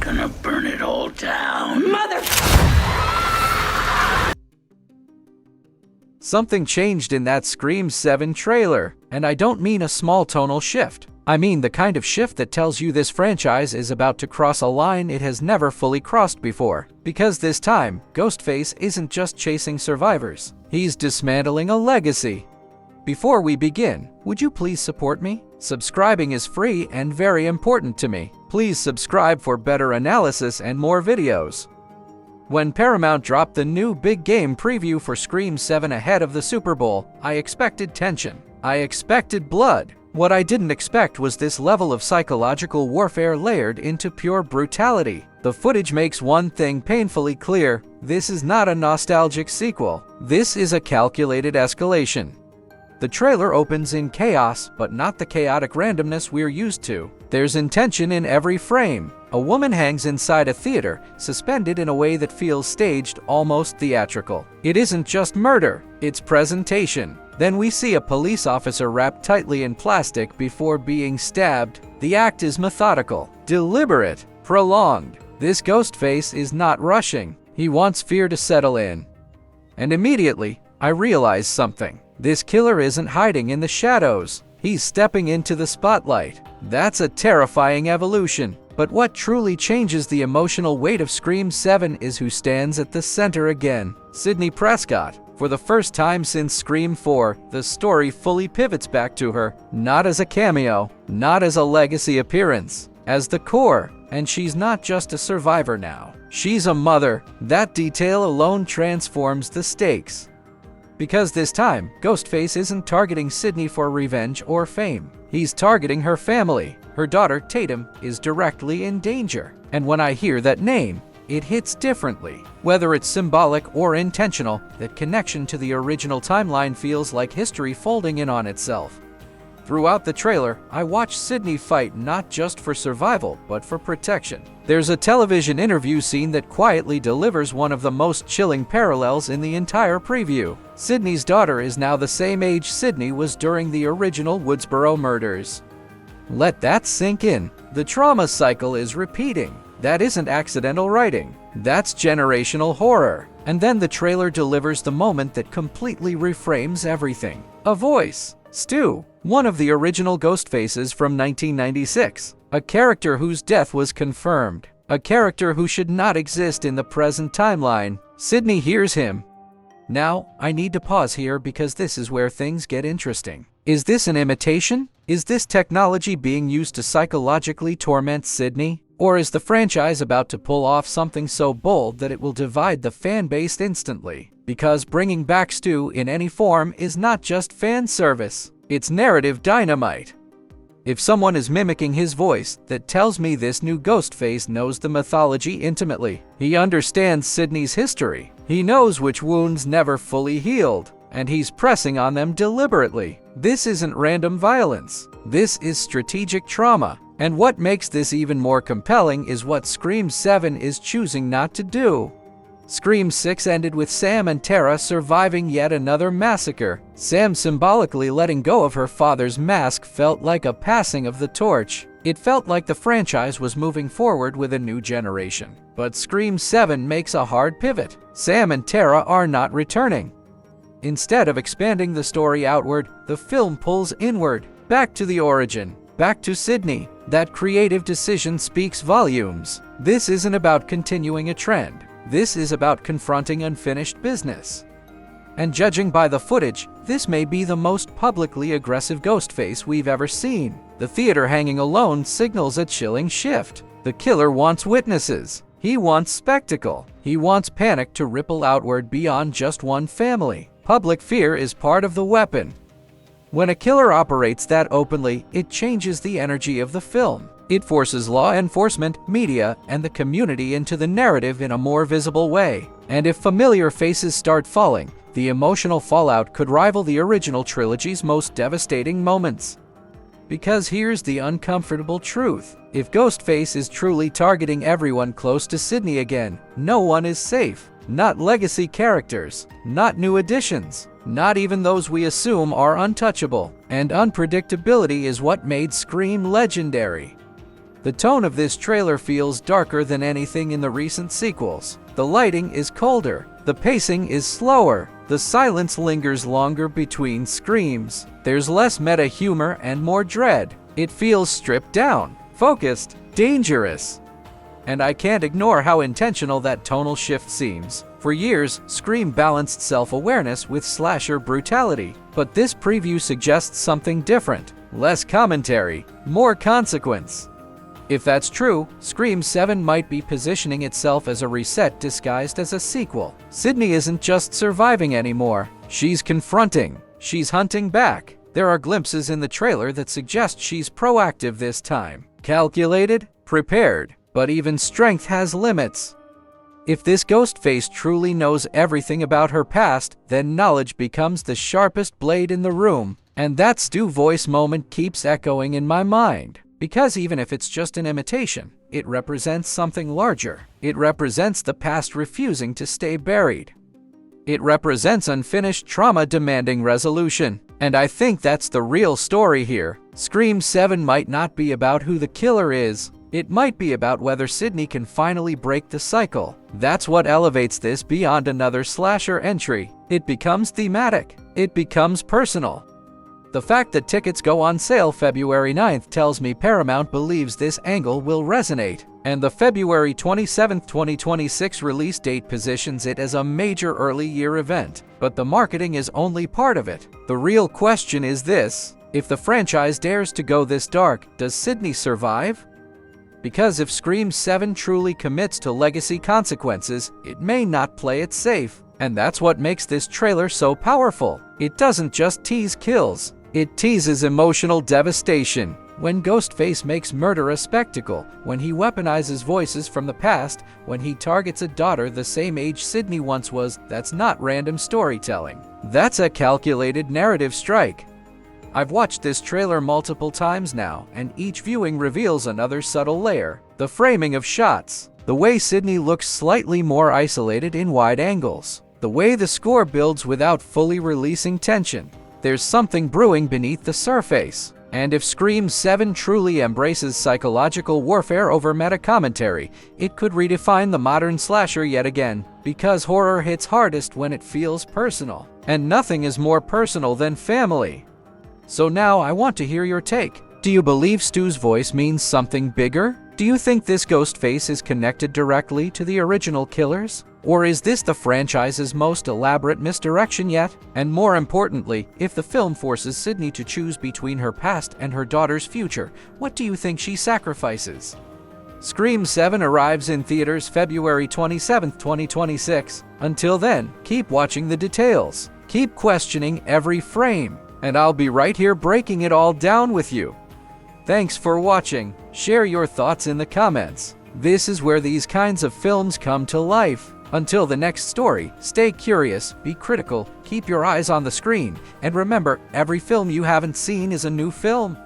Gonna burn it all down. Mother... Something changed in that Scream 7 trailer, and I don't mean a small tonal shift. I mean the kind of shift that tells you this franchise is about to cross a line it has never fully crossed before. Because this time, Ghostface isn't just chasing survivors. He's dismantling a legacy. Before we begin, would you please support me? Subscribing is free and very important to me. Please subscribe for better analysis and more videos. When Paramount dropped the new big game preview for Scream 7 ahead of the Super Bowl, I expected tension. I expected blood. What I didn't expect was this level of psychological warfare layered into pure brutality. The footage makes one thing painfully clear: this is not a nostalgic sequel. This is a calculated escalation. The trailer opens in chaos, but not the chaotic randomness we're used to. There's intention in every frame. A woman hangs inside a theater, suspended in a way that feels staged, almost theatrical. It isn't just murder, it's presentation. Then we see a police officer wrapped tightly in plastic before being stabbed. The act is methodical, deliberate, prolonged. This Ghostface is not rushing. He wants fear to settle in. And immediately, I realize something. This killer isn't hiding in the shadows. He's stepping into the spotlight. That's a terrifying evolution. But what truly changes the emotional weight of Scream 7 is who stands at the center again. Sidney Prescott. For the first time since Scream 4, the story fully pivots back to her, not as a cameo, not as a legacy appearance, as the core. And she's not just a survivor now. She's a mother. That detail alone transforms the stakes. Because this time, Ghostface isn't targeting Sidney for revenge or fame. He's targeting her family. Her daughter, Tatum, is directly in danger. And when I hear that name, it hits differently. Whether it's symbolic or intentional, that connection to the original timeline feels like history folding in on itself. Throughout the trailer, I watch Sidney fight not just for survival, but for protection. There's a television interview scene that quietly delivers one of the most chilling parallels in the entire preview. Sidney's daughter is now the same age Sidney was during the original Woodsboro murders. Let that sink in. The trauma cycle is repeating. That isn't accidental writing. That's generational horror. And then the trailer delivers the moment that completely reframes everything. A voice. Stu, one of the original Ghostfaces from 1996. A character whose death was confirmed. A character who should not exist in the present timeline. Sidney hears him. Now, I need to pause here because this is where things get interesting. Is this an imitation? Is this technology being used to psychologically torment Sidney? Or is the franchise about to pull off something so bold that it will divide the fan base instantly? Because bringing back Stu in any form is not just fan service, it's narrative dynamite. If someone is mimicking his voice, that tells me this new Ghostface knows the mythology intimately. He understands Sidney's history. He knows which wounds never fully healed, and he's pressing on them deliberately. This isn't random violence. This is strategic trauma. And what makes this even more compelling is what Scream 7 is choosing not to do. Scream 6 ended with Sam and Tara surviving yet another massacre. Sam symbolically letting go of her father's mask felt like a passing of the torch. It felt like the franchise was moving forward with a new generation. But Scream 7 makes a hard pivot. Sam and Tara are not returning. Instead of expanding the story outward, the film pulls inward, back to the origin, back to Sidney. That creative decision speaks volumes. This isn't about continuing a trend. This is about confronting unfinished business. And judging by the footage, this may be the most publicly aggressive Ghostface we've ever seen. The theater hanging alone signals a chilling shift. The killer wants witnesses. He wants spectacle. He wants panic to ripple outward beyond just one family. Public fear is part of the weapon. When a killer operates that openly, it changes the energy of the film. It forces law enforcement, media, and the community into the narrative in a more visible way. And if familiar faces start falling, the emotional fallout could rival the original trilogy's most devastating moments. Because here's the uncomfortable truth. If Ghostface is truly targeting everyone close to Sidney again, no one is safe. Not legacy characters, not new additions, not even those we assume are untouchable. And unpredictability is what made Scream legendary. The tone of this trailer feels darker than anything in the recent sequels. The lighting is colder. The pacing is slower. The silence lingers longer between screams. There's less meta humor and more dread. It feels stripped down, focused, dangerous. And I can't ignore how intentional that tonal shift seems. For years, Scream balanced self-awareness with slasher brutality, but this preview suggests something different. Less commentary, more consequence. If that's true, Scream 7 might be positioning itself as a reset disguised as a sequel. Sidney isn't just surviving anymore. She's confronting. She's hunting back. There are glimpses in the trailer that suggest she's proactive this time. Calculated, prepared, but even strength has limits. If this Ghostface truly knows everything about her past, then knowledge becomes the sharpest blade in the room. And that Stu voice moment keeps echoing in my mind. Because even if it's just an imitation, it represents something larger. It represents the past refusing to stay buried. It represents unfinished trauma demanding resolution. And I think that's the real story here. Scream 7 might not be about who the killer is. It might be about whether Sidney can finally break the cycle. That's what elevates this beyond another slasher entry. It becomes thematic. It becomes personal. The fact that tickets go on sale February 9th tells me Paramount believes this angle will resonate, and the February 27, 2026 release date positions it as a major early year event. But the marketing is only part of it. The real question is this: if the franchise dares to go this dark, does Sidney survive? Because if Scream 7 truly commits to legacy consequences, it may not play it safe. And that's what makes this trailer so powerful. It doesn't just tease kills. It teases emotional devastation. When Ghostface makes murder a spectacle, when he weaponizes voices from the past, when he targets a daughter the same age Sidney once was, that's not random storytelling. That's a calculated narrative strike. I've watched this trailer multiple times now, and each viewing reveals another subtle layer. The framing of shots. The way Sidney looks slightly more isolated in wide angles. The way the score builds without fully releasing tension. There's something brewing beneath the surface. And if Scream 7 truly embraces psychological warfare over meta-commentary, it could redefine the modern slasher yet again. Because horror hits hardest when it feels personal. And nothing is more personal than family. So now I want to hear your take. Do you believe Stu's voice means something bigger? Do you think this Ghostface is connected directly to the original killers? Or is this the franchise's most elaborate misdirection yet? And more importantly, if the film forces Sidney to choose between her past and her daughter's future, what do you think she sacrifices? Scream 7 arrives in theaters February 27, 2026. Until then, keep watching the details. Keep questioning every frame. And I'll be right here breaking it all down with you. Thanks for watching. Share your thoughts in the comments. This is where these kinds of films come to life. Until the next story, stay curious, be critical, keep your eyes on the screen, and remember, every film you haven't seen is a new film.